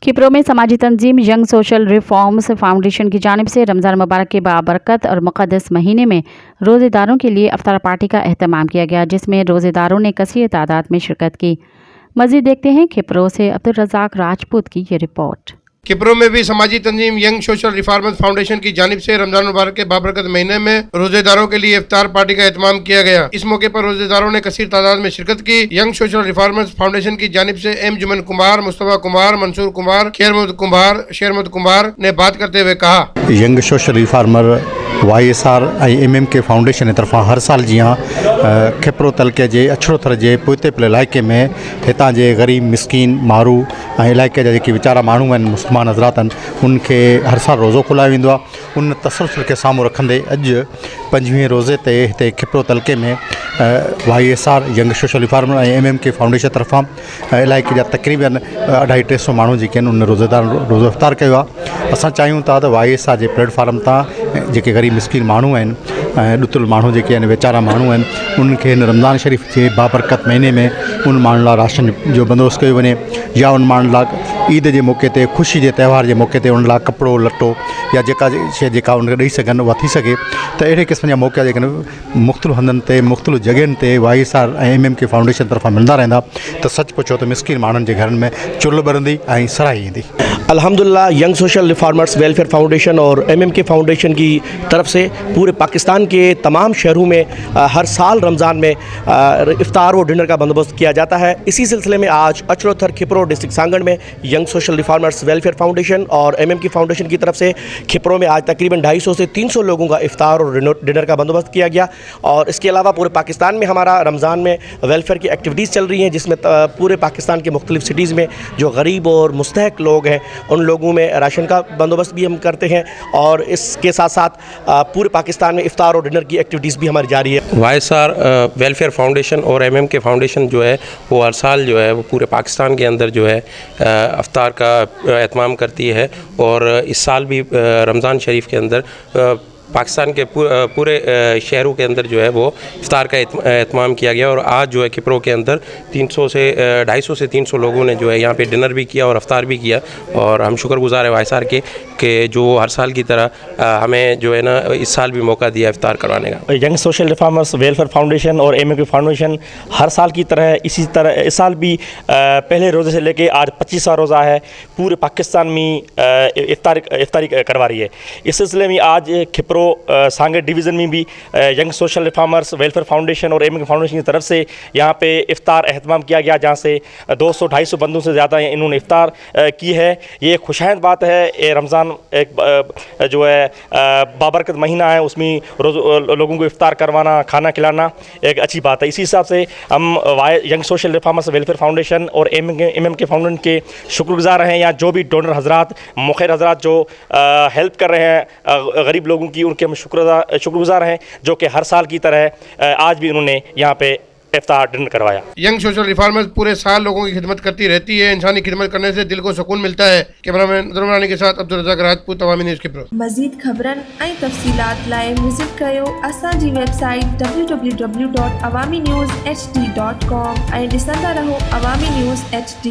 खिपरो में समाजी तंजीम young social reforms foundation की जानिब से रमज़ान मुबारक के बाबरकत और मुक़द्दस महीने में रोज़ेदारों के लिए अफ्तार पार्टी का अहतमाम किया गया, जिसमें रोज़ेदारों ने कसीर तादाद में शिरकत की। मज़ीद देखते हैं खिपरो से अब्दुल रज़ाक राजपूत की ये रिपोर्ट। खिपरो में भी समाजी तंजीम यंग सोशल रिफॉर्म्स फाउंडेशन की जानिब से रमजान मुबारक के बाबरकत महीने में रोजेदारों के लिए इफ्तार पार्टी का एहतमाम किया गया। इस मौके पर रोजेदारों ने कसीर तादाद में शिरकत की। यंग सोशल रिफॉर्म्स फाउंडेशन की जानिब से एम जुमन कुमार, मुस्तफा कुमार, मंसूर कुमार, शेरमुद कुमार ने बात करते हुए कहा, young social reformer YSR MM के फाउंडेशन की तरफा हर साल जियां खिपरो तलके जे अछड़ोथर जे पोते पिल इलाइक़े में हितां जे गरीब मिसकीन मारू इलाइक़े जा जेके वीचारा माण्हू आहिनि, मुस्लमान हज़रात आहिनि, उनखे हर साल रोज़ो खुलायो वेंदो आहे। उन तसलसल खे साम्हूं रखंदे अॼु 25वें रोज़े ते हिते खिपरो तलके में YSR young social reformer MM के फाउंडेशन तरफां इलाइक़े जा तक़रीबन 250-300 माण्हू जेके आहिनि उन रोज़ेदार रोज़ो इफ्तार कयो आहे। असां चाहियूं था त YSR जे प्लेटफॉर्म तां जेके गरीब मिसकीन माण्हू आहिनि, ॾुतल माण्हू जेके आहिनि, वीचारा माण्हू आहिनि, उन्हनि खे हिन रमज़ान शरीफ़ जे बाबरकत महीने में उन माण्हुनि लाइ राशन जो बंदोबस्तु कयो वञे, या उन माण्हुनि लाइ ईद जे मौक़े ते, ख़ुशी जे त्यौहार जे मौक़े ते उन लाइ कपिड़ो लटो या जेका शइ जेका उनखे ॾेई सघनि उहा थी सघे। त अहिड़े क़िस्म जा मौक़ा जेके मुख़्तलिफ़ हंधनि ते मुख़्तलिफ़ जॻहियुनि ते YSR MM के फाउंडेशन तरफ़ां मिलंदा रहंदा, त सच पुछो त मिसकीन माण्हुनि जे घरनि में चुल्ह ॿरंदी ऐं सराही ईंदी। अल्हम्दुलिल्लाह young social reformers welfare foundation और MM के फाउंडेशन की तरफ से पूरे पाकिस्तान के तमाम शहरों में हर साल रमज़ान में इफ्तार और डिनर का बंदोबस्त किया जाता है। इसी सिलसिले में आज अचड़ोथर खिपरो डिस्ट्रिक्ट सांगड़ में young social reformers welfare foundation और MM की फाउंडेशन की तरफ से खिपरो में आज तकरीबन 250 से 300 लोगों का इफ्तार और डिनर का बंदोबस्त किया गया। और इसके अलावा पूरे पाकिस्तान में हमारा रमज़ान में वेलफेयर की एक्टिविटीज़ चल रही हैं, जिसमें पूरे पाकिस्तान के मुख्तलिफ़ सिटीज़ में जो गरीब और मुस्तहक लोग हैं उन लोगों में राशन का बंदोबस्त भी हम करते हैं। और इसके साथ साथ पूरे पाकिस्तान में इफ्तार और डिनर की एक्टिविटीज़ भी हमारी जारी है। YSR वेलफेयर फाउंडेशन और MM के फाउंडेशन जो है वो हर साल जो है वो पूरे पाकिस्तान के अंदर जो है इफ्तार का एहतमाम करती है। और इस साल भी रमज़ान शरीफ के अंदर पाकिस्तान के पूरे शहरों के अंदर जो है वो इफ्तार का एहतमाम किया गया। और आज जो है खिपरो के अंदर 250 से 300 लोगों ने जो है यहाँ पे डिनर भी किया और इफ्तार भी किया। और हम शुक्रगुज़ार है YSR के जो हर साल की तरह हमें जो है ना इस साल भी मौका दिया इफ्तार करवाने का। Young social reformers welfare foundation और MM की फाउंडेशन हर साल की तरह इसी तरह इस साल भी पहले रोज़े से लेके आज 25वां रोज़ा है, पूरे पाकिस्तान में इफ्तारी करवा रही है। इस सिलसिले में आज खिपरो सांगड़ डिवीज़न में भी young social reformers welfare foundation और MM की फाउंडेशन की तरफ से यहाँ पे इफ्तार एहतमाम किया गया, जहाँ से 200-250 बंदों से ज़्यादा इन्होंने इफ्तार की है। ये खुशाइंद बात है। ये रमज़ान एक जो है बाबरकत महीना है, उसमें लोगों को इफ्तार करवाना, खाना खिलाना एक अच्छी बात है। इसी हिसाब से हम young social reformers welfare foundation और MM के फाउंडेशन के शुक्रगुज़ार हैं। यहाँ जो भी डोनर हज़रात, मुखिर हज़रात जो हेल्प कर रहे हैं गरीब लोगों की, उनके हम शुक्रगुज़ार हैं, जो कि हर साल की तरह आज भी उन्होंने यहाँ पे इफ्तार डिनर करवाया। यंग सोशल रिफॉर्मर्स पूरे साल लोगों की खिदमत करती रहती है। इंसानी खिदमत करने से दिल को सुकून मिलता है। कैमरामैन अब्दुल के साथ अब्दुल रज़ाक राजपूत, अवामी न्यूज़ खिपरो। मज़ीद ख़बरनि ऐं तफ़सीलात लाइ विज़िट कयो असांजी वेबसाइट www.awamiNewsHD.com ऐं ॾिसंदा रहो अवामी न्यूज़ HD।